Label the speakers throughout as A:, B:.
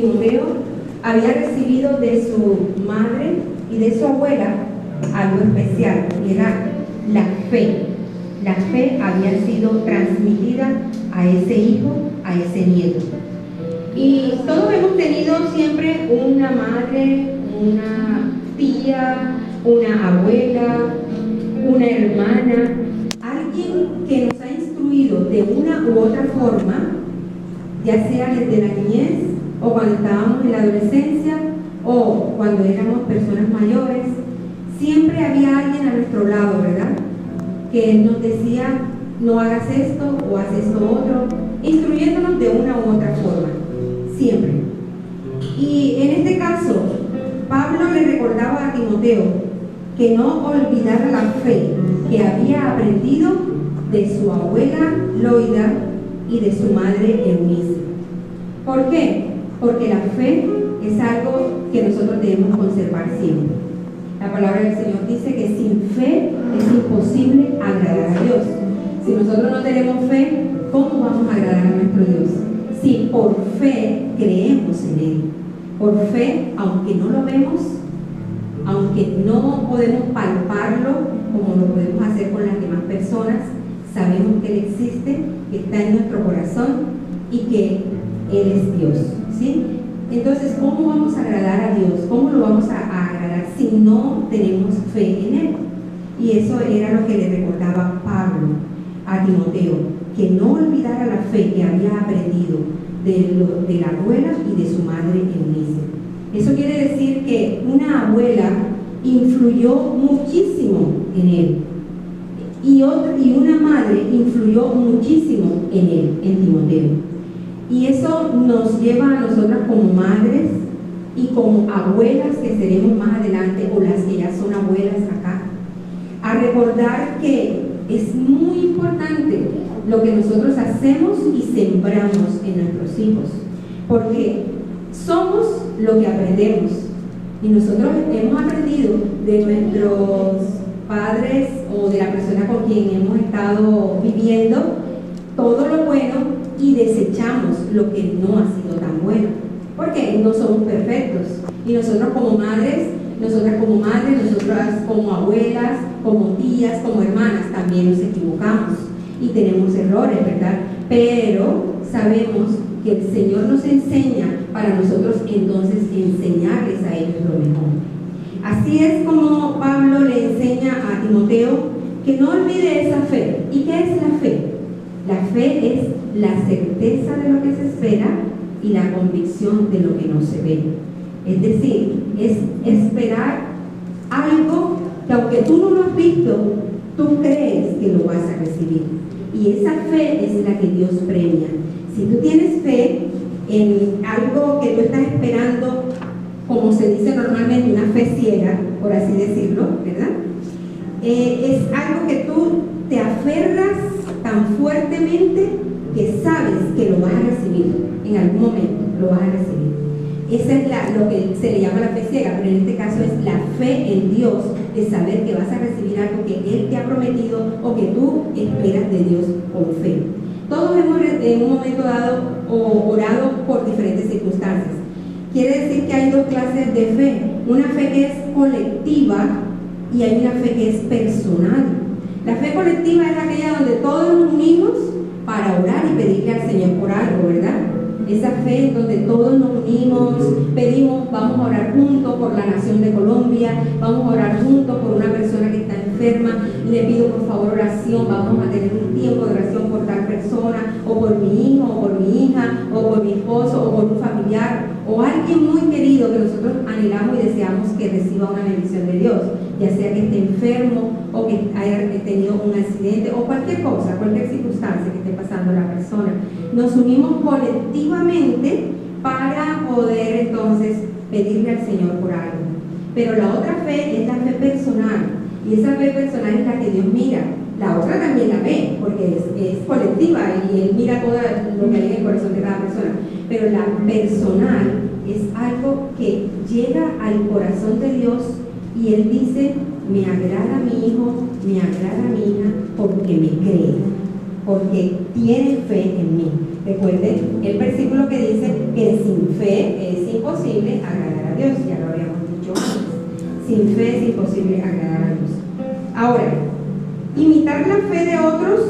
A: Timoteo había recibido de su madre y de su abuela algo especial, y era la fe. La fe había sido transmitida a ese hijo, a ese nieto. Y todos hemos tenido siempre una madre, una tía, una abuela, una hermana, alguien que nos ha instruido de una u otra forma, ya sea desde la niñez, o cuando estábamos en la adolescencia, o cuando éramos personas mayores. Siempre había alguien a nuestro lado, ¿verdad?, que nos decía: no hagas esto o haz esto otro, instruyéndonos de una u otra forma, siempre. Y en este caso, Pablo le recordaba a Timoteo que no olvidara la fe que había aprendido de su abuela Loida y de su madre Eunice. ¿Por qué? Porque la fe es algo que nosotros debemos conservar siempre. La palabra del Señor dice que sin fe es imposible agradar a Dios. Si nosotros no tenemos fe, ¿cómo vamos a agradar a nuestro Dios? Si por fe creemos en Él. Por fe, aunque no lo vemos, aunque no podemos palparlo como lo podemos hacer con las demás personas, sabemos que Él existe, que está en nuestro corazón y que Él es Dios, ¿sí? Entonces, ¿cómo vamos a agradar a Dios? ¿Cómo lo vamos a agradar si no tenemos fe en Él? Y eso era lo que le recordaba Pablo a Timoteo, que no olvidara la fe que había aprendido de la abuela y de su madre Eunice. Eso quiere decir que una abuela influyó muchísimo en él, y una madre influyó muchísimo en él, en Timoteo. Y eso nos lleva a nosotras como madres y como abuelas que seremos más adelante, o las que ya son abuelas acá, a recordar que es muy importante lo que nosotros hacemos y sembramos en nuestros hijos, porque somos lo que aprendemos, y nosotros hemos aprendido de nuestros padres o de la persona con quien hemos estado viviendo todo lo bueno, y desechamos lo que no ha sido tan bueno, porque no somos perfectos. Y nosotros como madres, nosotras como abuelas, como tías, como hermanas, también nos equivocamos y tenemos errores, ¿verdad? Pero sabemos que el Señor nos enseña para nosotros entonces enseñarles a ellos lo mejor. Así es como Pablo le enseña a Timoteo que no olvide esa fe. ¿Y qué es la fe? La fe es la certeza de lo que se espera y la convicción de lo que no se ve. Es decir, es esperar algo que, aunque tú no lo has visto, tú crees que lo vas a recibir. Y esa fe es la que Dios premia. Si tú tienes fe en algo que tú estás esperando, como se dice normalmente, una fe ciega, por así decirlo, ¿verdad? Es algo que tú te aferras tan fuertemente que sabes que lo vas a recibir en algún momento, lo vas a recibir. Esa es lo que se le llama la fe ciega, pero en este caso es la fe en Dios, de saber que vas a recibir algo que Él te ha prometido o que tú esperas de Dios con fe. Todos hemos en un momento dado orado por diferentes circunstancias. Quiere decir que hay dos clases de fe: una fe que es colectiva y hay una fe que es personal. La fe colectiva es aquella donde todos nos unimos para orar y pedirle al Señor por algo, ¿verdad? Esa fe donde todos nos unimos, pedimos, vamos a orar juntos por la nación de Colombia, vamos a orar juntos por una persona que está enferma, le pido por favor oración, vamos a tener un tiempo de oración por tal persona, o por mi hijo, o por mi hija, o por mi esposo, o por un familiar, o alguien muy querido que nosotros anhelamos y deseamos que reciba una bendición de Dios, ya sea que esté enfermo, o que haya tenido un accidente, o cualquier cosa, cualquier circunstancia que esté pasando la persona. Nos unimos colectivamente para poder entonces pedirle al Señor por algo. Pero la otra fe es la fe personal, y esa fe personal es la que Dios mira. La otra también la ve, porque es colectiva y Él mira todo lo que hay en el corazón de cada persona. Pero la personal es algo que llega al corazón de Dios, y Él dice: me agrada mi hijo, me agrada mi hija, porque me cree, porque tiene fe en mí. Recuerden el versículo que dice que sin fe es imposible agradar a Dios, ya lo habíamos dicho antes. Sin fe es imposible agradar a Dios. Ahora, imitar la fe de otros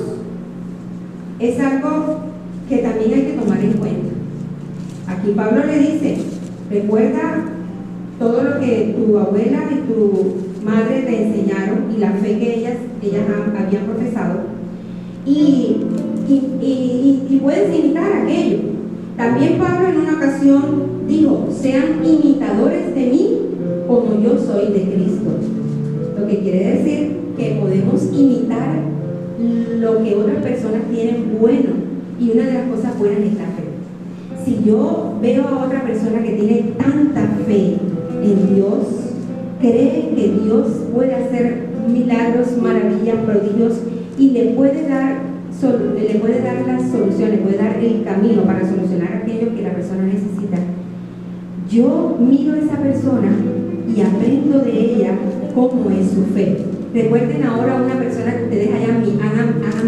A: es algo que también hay que tomar en cuenta. Aquí Pablo le dice, recuerda todo lo que tu abuela y tu madre te enseñaron y la fe que ellas habían profesado, y puedes imitar aquello. También Pablo en una ocasión dijo, sean imitadores de mí como yo soy de Cristo. Lo que quiere decir que podemos imitar lo que otras personas tienen bueno, y una de las cosas buenas es la fe. Si yo veo a otra persona que tiene tanta fe en Dios, cree que Dios puede hacer milagros, maravillas, prodigios, y le puede dar las soluciones, le puede dar el camino para solucionar aquello que la persona necesita. Yo miro a esa persona y aprendo de ella cómo es su fe. Recuerden ahora una persona que ustedes hayan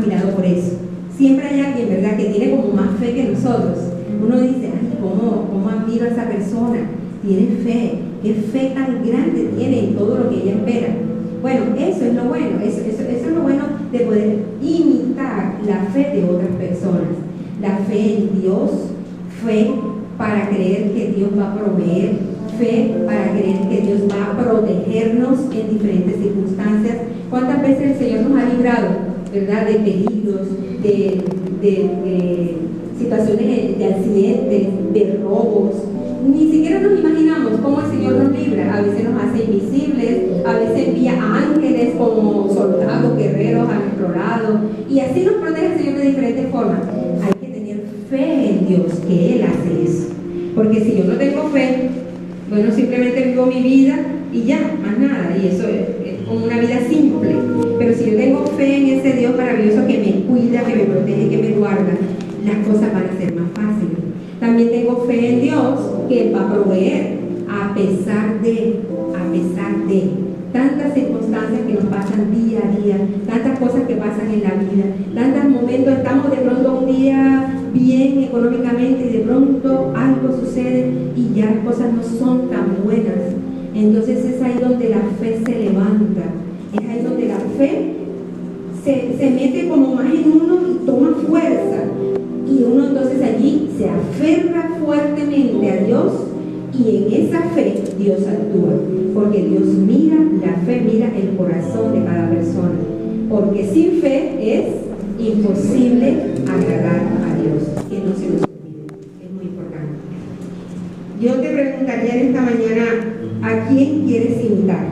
A: mirado por eso. Siempre hay alguien, ¿verdad?, que tiene como más fe que nosotros. Uno dice, ay, ¿cómo admiro a esa persona? Tiene fe. ¿Qué fe tan grande tiene en todo lo que ella espera? Bueno, eso es lo bueno. Eso es lo bueno de poder imitar la fe de otras personas. La fe en Dios, fe para creer que Dios va a proveer, fe para creer que Dios va a protegernos en diferentes circunstancias. ¿Cuántas veces el Señor nos ha librado, verdad, de peligros, de situaciones de accidentes, de robos? Ni siquiera nos imaginamos cómo el Señor nos libra. A veces nos hace invisibles, a veces envía ángeles como soldados, guerreros a nuestro lado, y así nos protege el Señor de diferentes formas. Hay que tener fe en Dios, que Él hace eso. Porque si yo no tengo fe, bueno, simplemente vivo mi vida y ya, más nada, y eso es como una vida simple. Pero si yo tengo fe en ese Dios maravilloso que me cuida, que me protege, que me guarda, las cosas van a ser más fáciles. También tengo fe en Dios, que Él va a proveer a pesar de tantas circunstancias que nos pasan día a día, tantas cosas que pasan en la vida, tantos momentos. Estamos de pronto un día bien económicamente y de pronto algo sucede y ya las cosas no son tan buenas. Entonces es ahí donde la fe se levanta, es ahí donde la fe se mete como más en uno y toma fuerza, y uno entonces allí se aferra fuertemente a Dios, y en esa fe Dios actúa, porque Dios mira la fe, mira el corazón de cada persona, porque sin fe es imposible agradar a Dios, que no se nos olvide, es muy importante. Yo te preguntaría en esta mañana, ¿a quién quieres imitar?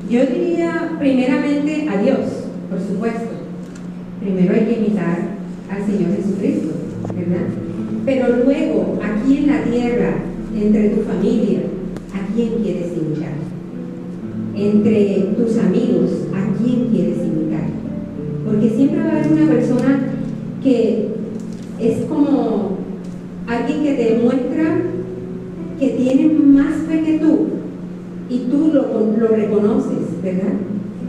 A: Yo diría primeramente a Dios, por supuesto. Primero hay que imitar al Señor Jesucristo, ¿verdad? Pero luego, aquí en la tierra, entre tu familia, ¿a quién quieres imitar? Entre tus amigos, ¿a quién quieres imitar? Porque siempre va a haber una persona que es como alguien que te demuestra que tiene más fe que tú, y tú lo reconoces, ¿verdad?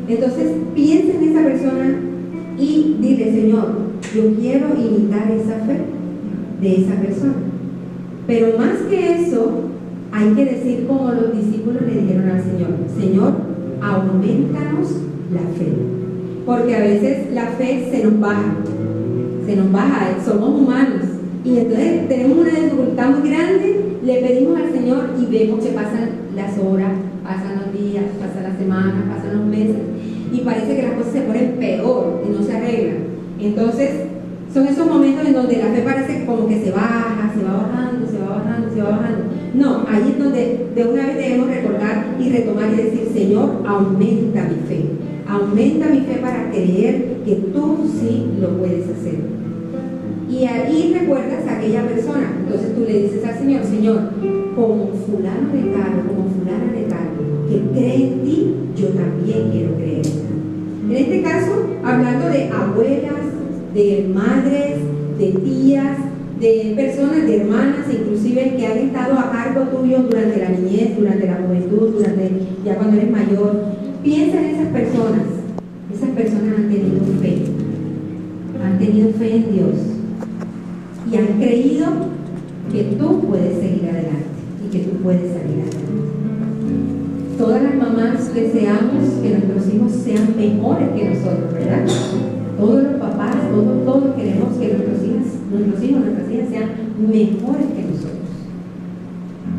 A: Entonces piensa en esa persona y dile, Señor, yo quiero imitar esa fe de esa persona. Pero más que eso, hay que decir como los discípulos le dijeron al Señor, Señor, aumentanos la fe. Porque a veces la fe se nos baja, somos humanos. Y entonces tenemos una dificultad muy grande, le pedimos al Señor y vemos que pasan las horas, pasan los días, pasan las semanas, pasan los meses, y parece que las cosas se ponen peor y no se arreglan. Entonces son esos momentos en donde la fe parece como que se baja, se va bajando, se va bajando, se va bajando. No, ahí es donde de una vez debemos recordar y retomar y decir, Señor, aumenta mi fe para creer que tú sí lo puedes hacer. Y ahí recuerdas a aquella persona. Entonces tú le dices al Señor, Señor, como fulano de tal, como fulana de tal, que cree en ti, yo también quiero creer en ti. En este caso, hablando de abuelas, de madres, de tías, de personas, de hermanas, inclusive que han estado a cargo tuyo durante la niñez, durante la juventud, ya cuando eres mayor. Piensa en esas personas han tenido fe. han tenido fe en Dios y han creído que tú puedes seguir adelante y que tú puedes salir adelante. Todas las mamás deseamos que nuestros hijos sean mejores que nosotros, ¿verdad? Todos los papás, todos queremos que nuestros hijos, nuestras hijas sean mejores que nosotros.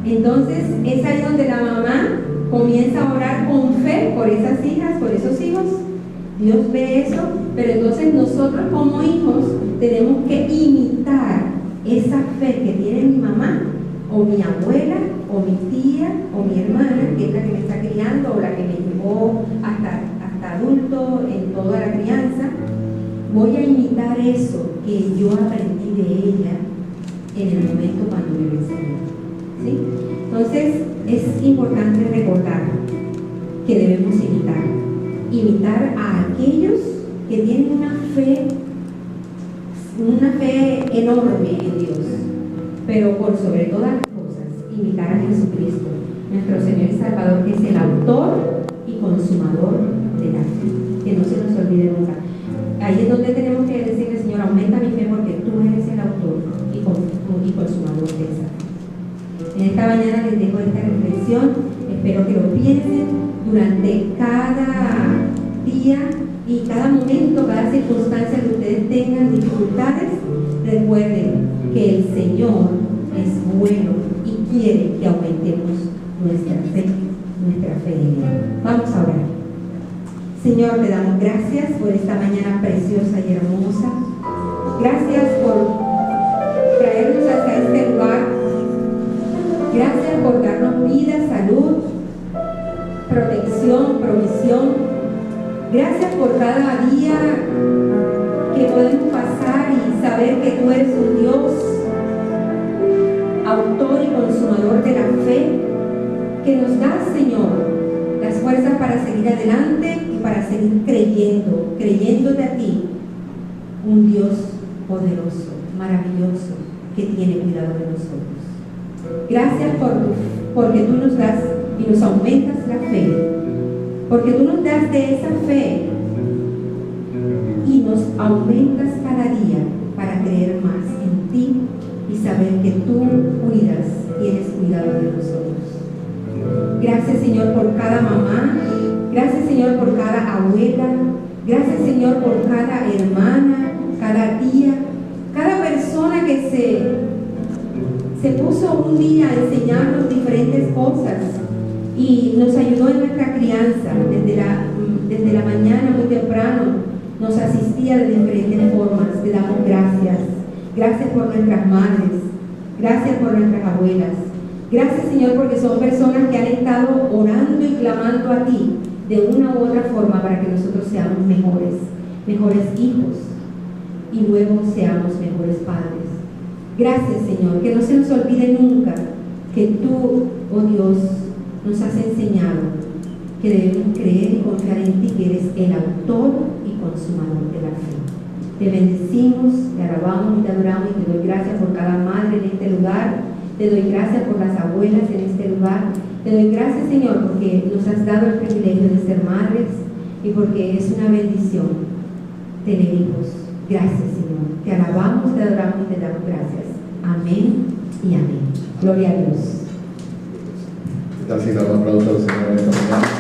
A: Entonces es ahí donde la mamá comienza a orar con fe por esas hijas, por esos hijos. Dios ve eso, pero entonces nosotros como hijos tenemos que imitar esa fe que tiene mi mamá o mi abuela o mi tía o mi hermana, que es la que me está criando o la que me llevó hasta adulto en toda la crianza. Voy a imitar eso que yo aprendí de ella en el momento cuando me lo enseñó, ¿sí? Entonces es importante recordar que debemos imitar a aquellos que tienen una fe enorme en Dios, pero por sobre todas las cosas imitar a Jesucristo, nuestro Señor y Salvador, que es el autor y consumador de la fe, que no se nos olvide nunca. Ahí es donde tenemos que decirle: Señor, aumenta mi fe porque tú eres el autor y consumador de esa fe. En esta mañana les dejo esta reflexión, espero que lo piensen durante cada día y cada momento, cada circunstancia que ustedes tengan dificultades. Recuerden que el Señor es bueno y quiere que aumentemos nuestra fe en Él. Vamos a orar. Señor, te damos gracias por esta mañana preciosa y hermosa. Gracias por traernos hasta este lugar. Gracias por darnos vida, salud, protección, provisión. Gracias por cada día que podemos pasar y saber que tú eres un Dios, autor y consumador de la fe, que nos das, Señor, las fuerzas para seguir adelante y para seguir creyéndote a ti, un Dios poderoso, maravilloso, que tiene cuidado de nosotros. Gracias porque tú nos das y nos aumentas la fe, porque tú nos das de esa fe y nos aumentas cada día para creer más en ti y saber que tú tienes cuidado de nosotros. Gracias, Señor, por cada mamá. Gracias, Señor, por cada abuela. Gracias, Señor, por cada hermana, cada tía, cada persona que se puso un día a enseñarnos diferentes cosas y nos ayudó en nuestra crianza. Desde la mañana muy temprano nos asistía de diferentes formas. Te damos gracias. Gracias por nuestras madres. Gracias por nuestras abuelas. Gracias, Señor, porque son personas que han estado orando y clamando a ti de una u otra forma para que nosotros seamos mejores hijos y luego seamos mejores padres. Gracias, Señor, que no se nos olvide nunca que tú, oh Dios, nos has enseñado que debemos creer y confiar en ti, que eres el autor y consumador de la fe. Te bendecimos, te alabamos y te adoramos y te doy gracias por cada madre en este lugar. Te doy gracias por las abuelas en este lugar. Te doy gracias, Señor, porque nos has dado el privilegio de ser madres y porque es una bendición tener hijos. Gracias, Señor. Te alabamos, te adoramos y te damos gracias. Amén y amén. Gloria a Dios.
B: ¿Qué tal si damos un aplauso al Señor esta mañana?